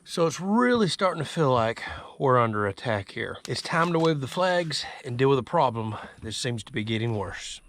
So it's really starting to feel like we're under attack here. It's time to wave the flags and deal with a problem that seems to be getting worse.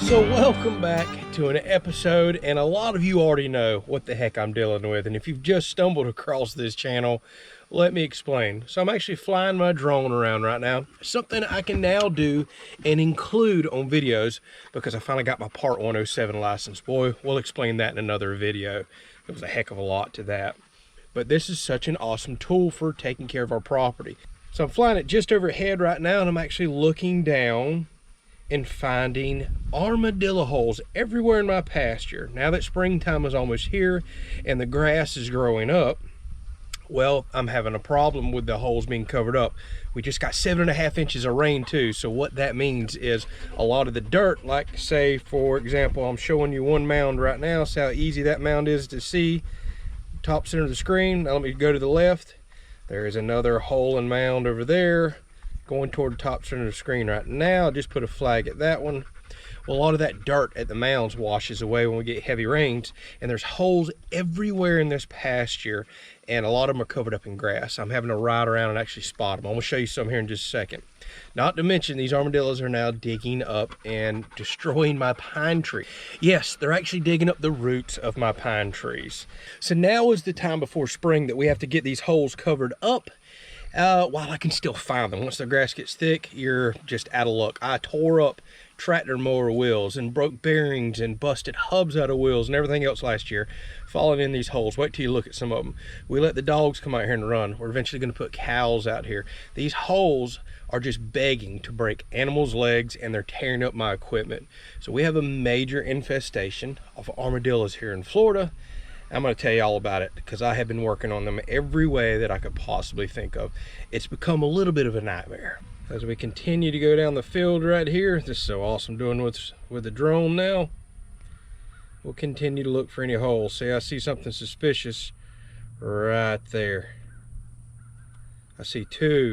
So welcome back to an episode, and a lot of you already know what the heck I'm dealing with, and if you've just stumbled across this channel, let me explain. So I'm actually flying my drone around right now, something I can now do and include on videos because I finally got my Part 107 license. Boy, we'll explain that in another video. It was a heck of a lot to that. But this is such an awesome tool for taking care of our property. So I'm flying it just overhead right now, and I'm actually looking down and finding armadillo holes everywhere in my pasture. Now that springtime is almost here and the grass is growing up, well, I'm having a problem with the holes being covered up. We just got 7.5 inches of rain too, so what that means is a lot of the dirt, like say for example, I'm showing you one mound right now. See how easy that mound is to see, top center of the screen. Now let me go to the left. There is another hole and mound over there going toward the top center of the screen right now. Just put a flag at that one. Well, a lot of that dirt at the mounds washes away when we get heavy rains, and there's holes everywhere in this pasture, and a lot of them are covered up in grass. I'm having to ride around and actually spot them. I'm gonna show you some here in just a second. Not to mention, these armadillos are now digging up and destroying my pine tree. Yes, they're actually digging up the roots of my pine trees. So now is the time before spring that we have to get these holes covered up while I can still find them. Once the grass gets thick, you're just out of luck. I tore up tractor mower wheels and broke bearings and busted hubs out of wheels and everything else last year falling in these holes. Wait till you look at some of them. We let the dogs come out here and run. We're eventually going to put cows out here. These holes are just begging to break animals' legs, and they're tearing up my equipment. So we have a major infestation of armadillos here in Florida. I'm going to tell you all about it because I have been working on them every way that I could possibly think of. It's become a little bit of a nightmare. As we continue to go down the field right here, this is so awesome doing with the drone now. We'll continue to look for any holes. See, I see something suspicious right there. I see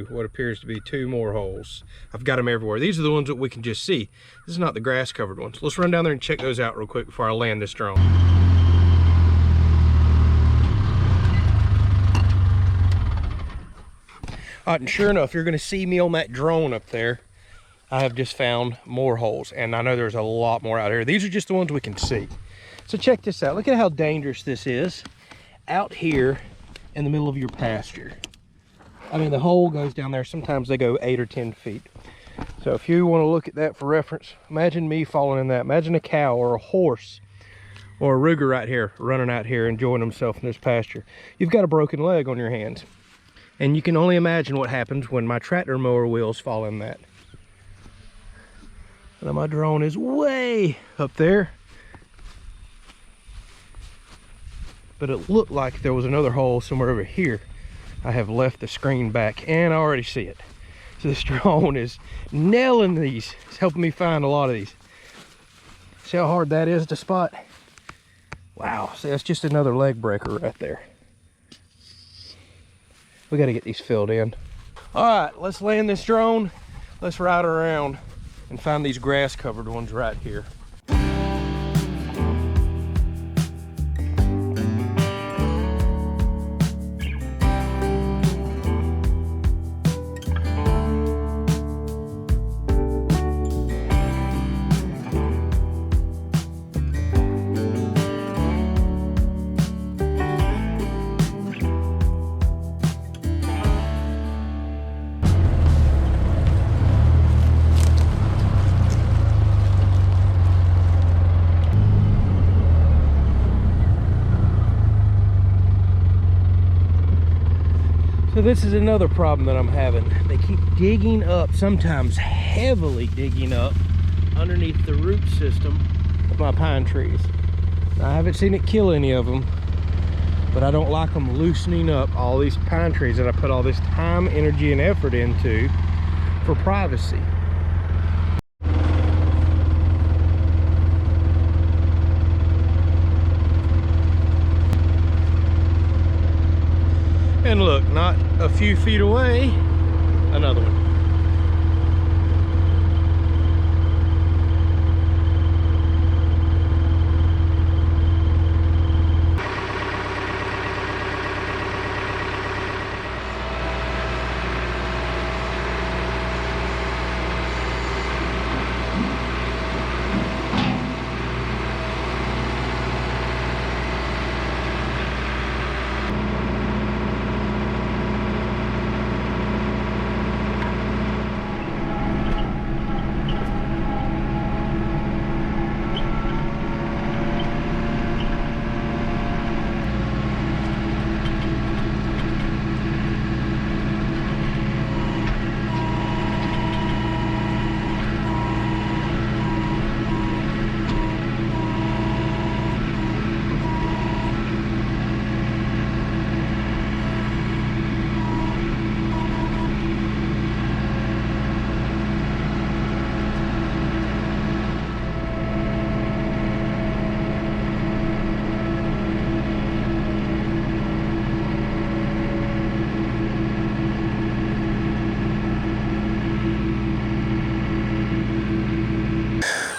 what appears to be two more holes. I've got them everywhere. These are the ones that we can just see. This is not the grass covered ones. Let's run down there and check those out real quick before I land this drone. All right, and sure enough, you're going to see me on that drone up there. I have just found more holes, and I know there's a lot more out here. These are just the ones we can see. So check this out. Look at how dangerous this is out here in the middle of your pasture. I mean, the hole goes down there. Sometimes they go 8 or 10 feet. So if you want to look at that for reference, imagine me falling in that. Imagine a cow or a horse or a Ruger right here running out here enjoying himself in this pasture. You've got a broken leg on your hands. And you can only imagine what happens when my tractor mower wheels fall in that. Now my drone is way up there. But it looked like there was another hole somewhere over here. I have left the screen back and I already see it. So this drone is nailing these. It's helping me find a lot of these. See how hard that is to spot? Wow, see, that's just another leg breaker right there. We got to get these filled in. All right, let's land this drone. Let's ride around and find these grass covered ones right here. So this is another problem that I'm having. They keep digging up, sometimes heavily digging up underneath the root system of my pine trees. Now, I haven't seen it kill any of them, but I don't like them loosening up all these pine trees that I put all this time, energy, and effort into for privacy. And look, not a few feet away, another one.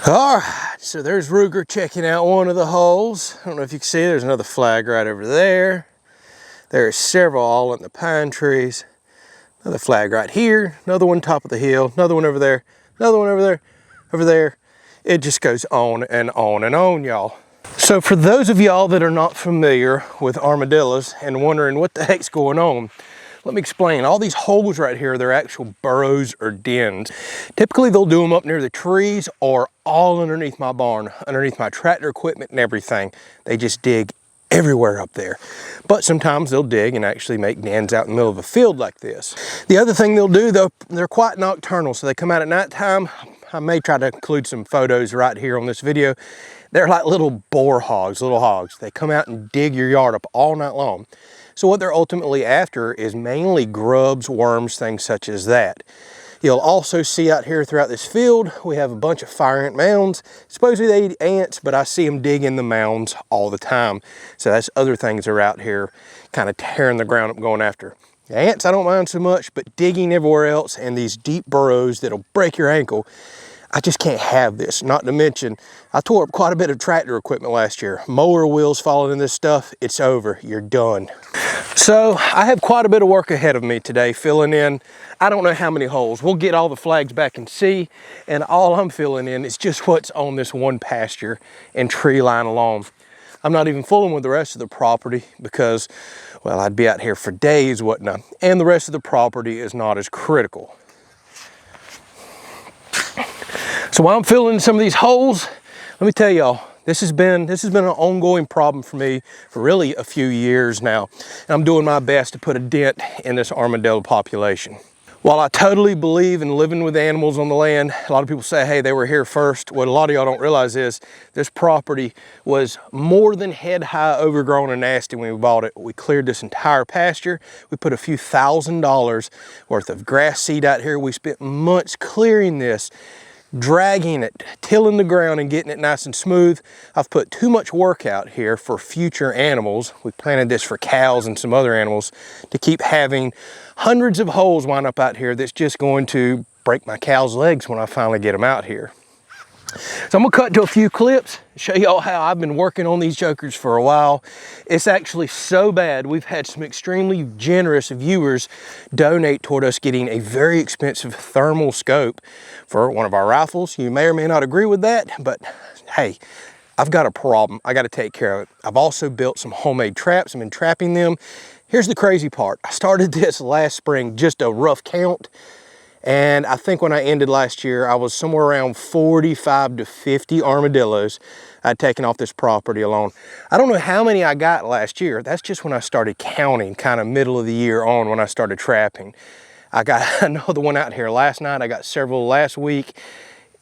All right, so there's Ruger checking out one of the holes. I don't know if you can see, there's another flag right over there. There's several all in the pine trees. Another flag right here, another one top of the hill, another one over there, another one over there, over there. It just goes on and on and on, y'all. So for those of y'all that are not familiar with armadillos and wondering what the heck's going on, let me explain. All these holes right here, they're actual burrows or dens. Typically, they'll do them up near the trees or all underneath my barn, underneath my tractor equipment and everything. They just dig everywhere up there. But sometimes they'll dig and actually make dens out in the middle of a field like this. The other thing they'll do, though, they're quite nocturnal, so they come out at nighttime. I may try to include some photos right here on this video. They're like little boar hogs, little hogs. They come out and dig your yard up all night long. So what they're ultimately after is mainly grubs, worms, things such as that. You'll also see out here throughout this field, we have a bunch of fire ant mounds. Supposedly they eat ants, but I see them dig in the mounds all the time. So that's other things that are out here kind of tearing the ground up going after. The ants I don't mind so much, but digging everywhere else and these deep burrows that'll break your ankle, I just can't have this. Not to mention, I tore up quite a bit of tractor equipment last year. Mower wheels falling in this stuff, it's over, you're done. So I have quite a bit of work ahead of me today, filling in, I don't know how many holes. We'll get all the flags back and see, and all I'm filling in is just what's on this one pasture and tree line alone. I'm not even fooling with the rest of the property because, well, I'd be out here for days, wouldn't I? And the rest of the property is not as critical. So while I'm filling in some of these holes, let me tell y'all, this has been an ongoing problem for me for really a few years now. And I'm doing my best to put a dent in this armadillo population. While I totally believe in living with animals on the land, a lot of people say, hey, they were here first. What a lot of y'all don't realize is this property was more than head high overgrown and nasty when we bought it. We cleared this entire pasture. We put a few $1,000s worth of grass seed out here. We spent months clearing this, dragging it, tilling the ground and getting it nice and smooth. I've put too much work out here for future animals. We planted this for cows and some other animals to keep having hundreds of holes wind up out here that's just going to break my cows' legs when I finally get them out here. So I'm gonna cut to a few clips, show y'all how I've been working on these jokers for a while. It's actually so bad, we've had some extremely generous viewers donate toward us getting a very expensive thermal scope for one of our rifles. You may or may not agree with that, but hey, I've got a problem. I gotta take care of it. I've also built some homemade traps. I've been trapping them. Here's the crazy part. I started this last spring, just a rough count, And I think when I ended last year, I was somewhere around 45 to 50 armadillos I'd taken off this property alone. I don't know how many I got last year. That's just when I started counting, kind of middle of the year on when I started trapping. I got another one out here last night. I got several last week.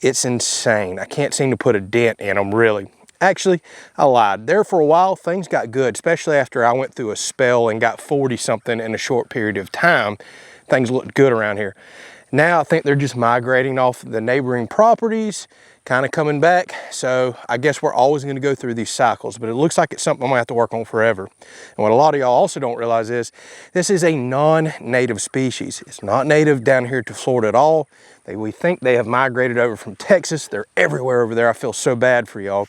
It's insane. I can't seem to put a dent in them, really. Actually, I lied. There for a while, things got good, especially after I went through a spell and got 40 something in a short period of time. Things looked good around here. Now I think they're just migrating off the neighboring properties, kind of coming back. So I guess we're always going to go through these cycles, but it looks like it's something I'm going to have to work on forever. And what a lot of y'all also don't realize is this is a non-native species. It's not native down here to Florida at all. We think they have migrated over from Texas. They're everywhere over there. I feel so bad for y'all.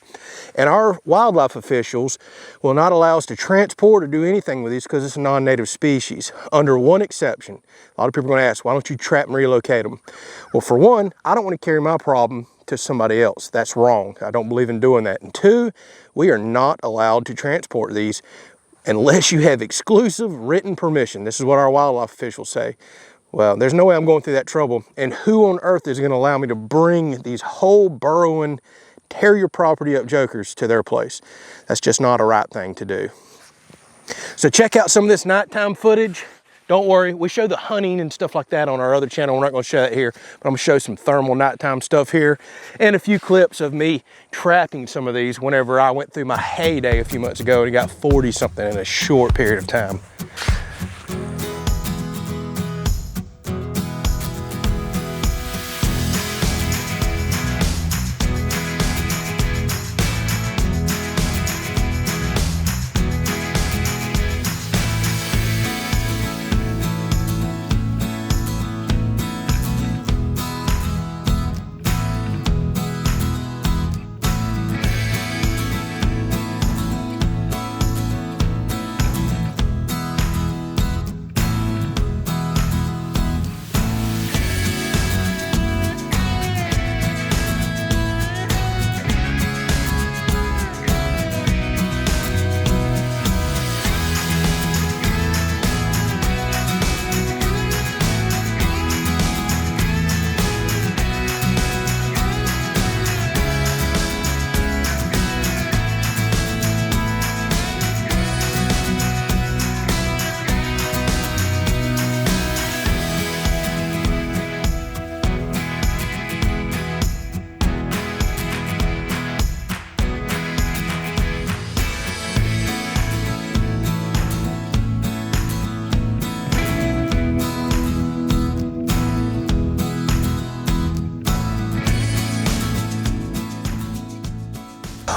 And our wildlife officials will not allow us to transport or do anything with these because it's a non-native species, under one exception. A lot of people are going to ask, why don't you trap and relocate them? Well, for one, I don't want to carry my problem to somebody else. That's wrong. I don't believe in doing that. And two, we are not allowed to transport these unless you have exclusive written permission. This is what our wildlife officials say. Well, there's no way I'm going through that trouble. And who on earth is going to allow me to bring these whole burrowing, tear your property up jokers to their place? That's just not a right thing to do. So check out some of this nighttime footage. Don't worry, we show the hunting and stuff like that on our other channel. We're not going to show that here, but I'm going to show some thermal nighttime stuff here and a few clips of me trapping some of these whenever I went through my heyday a few months ago and got 40 something in a short period of time.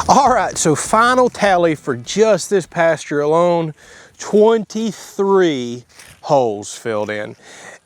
All right, so final tally for just this pasture alone, 23 holes filled in.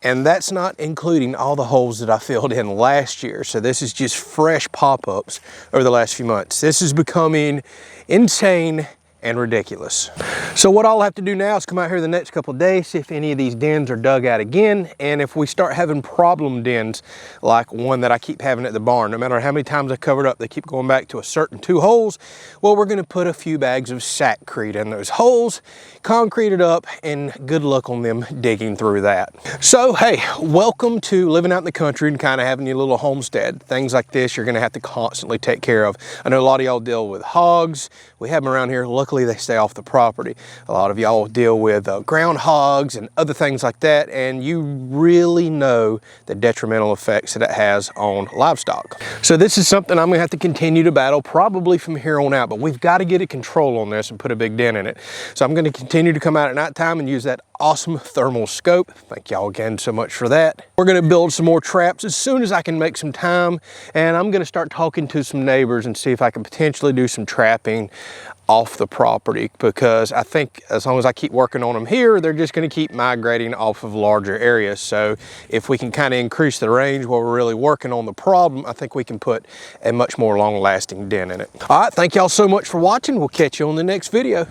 And that's not including all the holes that I filled in last year. So this is just fresh pop-ups over the last few months. This is becoming insane and ridiculous. So what I'll have to do now is come out here the next couple of days, see if any of these dens are dug out again, and if we start having problem dens like one that I keep having at the barn, no matter how many times I covered up, they keep going back to a certain 2 holes, well, we're gonna put a few bags of sackcrete in those holes, concrete it up, and good luck on them digging through that. So hey, welcome to living out in the country and kind of having your little homestead. Things like this you're gonna have to constantly take care of. I know a lot of y'all deal with hogs. We have them around here. Luckily, they stay off the property. A lot of y'all deal with groundhogs and other things like that, and you really know the detrimental effects that it has on livestock. So this is something I'm gonna have to continue to battle probably from here on out, but we've got to get a control on this and put a big dent in it. So I'm gonna continue to come out at nighttime and use that awesome thermal scope. Thank y'all again so much for that. We're gonna build some more traps as soon as I can make some time, and I'm gonna start talking to some neighbors and see if I can potentially do some trapping off the property, because I think as long as I keep working on them here, they're just going to keep migrating off of larger areas. So if we can kind of increase the range while we're really working on the problem, I think we can put a much more long-lasting dent in it. All right, thank y'all so much for watching. We'll catch you on the next video.